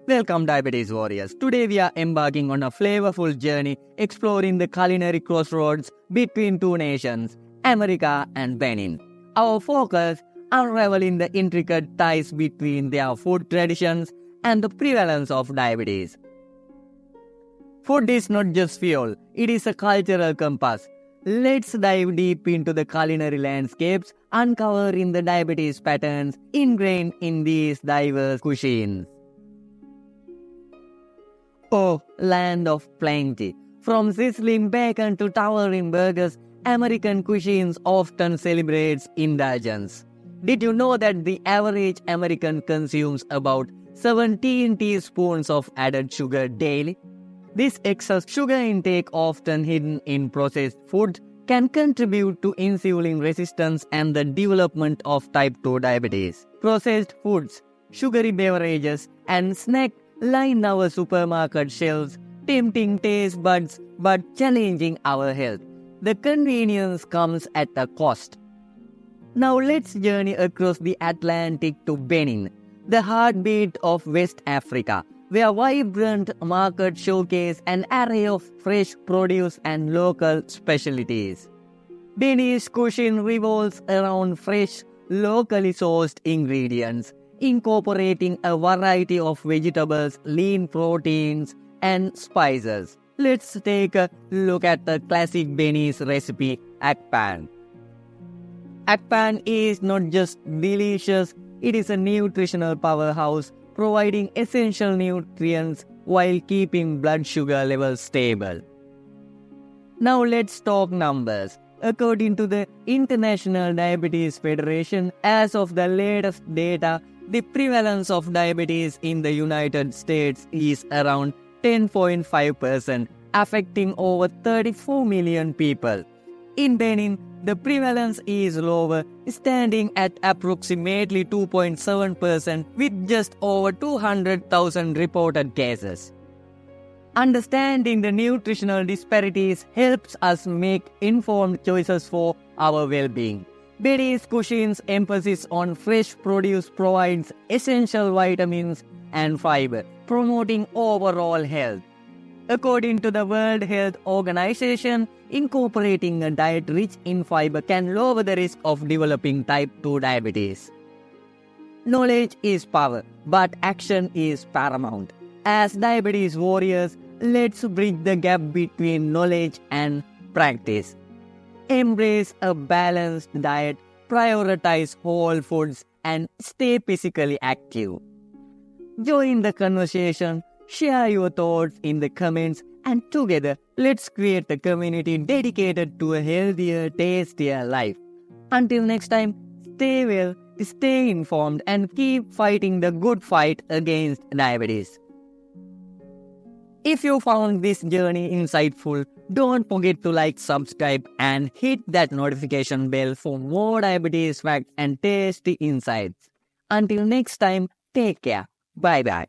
Welcome Diabetes Warriors. Today we are embarking on a flavorful journey exploring the culinary crossroads between two nations, America and Benin. Our focus unraveling the intricate ties between their food traditions and the prevalence of diabetes. Food is not just fuel, it is a cultural compass. Let's dive deep into the culinary landscapes, uncovering the diabetes patterns ingrained in these diverse cuisines. Oh, land of plenty. From sizzling bacon to towering burgers, American cuisines often celebrates indulgence. Did you know that the average American consumes about 17 teaspoons of added sugar daily? This excess sugar intake, often hidden in processed foods, can contribute to insulin resistance and the development of type 2 diabetes. Processed foods, sugary beverages, and snacks line our supermarket shelves, tempting taste buds but challenging our health. The convenience comes at a cost. Now let's journey across the Atlantic to Benin, the heartbeat of West Africa, where vibrant markets showcase an array of fresh produce and local specialties. Beninese cuisine revolves around fresh, locally sourced ingredients, incorporating a variety of vegetables, lean proteins, and spices. Let's take a look at the classic Beninese recipe, Akpan. Akpan is not just delicious, it is a nutritional powerhouse, providing essential nutrients while keeping blood sugar levels stable. Now let's talk numbers. According to the International Diabetes Federation, as of the latest data, the prevalence of diabetes in the United States is around 10.5%, affecting over 34 million people. In Benin, the prevalence is lower, standing at approximately 2.7% with just over 200,000 reported cases. Understanding the nutritional disparities helps us make informed choices for our well-being. Beninese cuisine's emphasis on fresh produce provides essential vitamins and fiber, promoting overall health. According to the World Health Organization, incorporating a diet rich in fiber can lower the risk of developing type 2 diabetes. Knowledge is power, but action is paramount. As diabetes warriors, let's bridge the gap between knowledge and practice. Embrace a balanced diet, prioritize whole foods, and stay physically active. Join the conversation, share your thoughts in the comments, and together, let's create a community dedicated to a healthier, tastier life. Until next time, stay well, stay informed, and keep fighting the good fight against diabetes. If you found this journey insightful, don't forget to like, subscribe, and hit that notification bell for more diabetes facts and tasty insights. Until next time, take care. Bye-bye.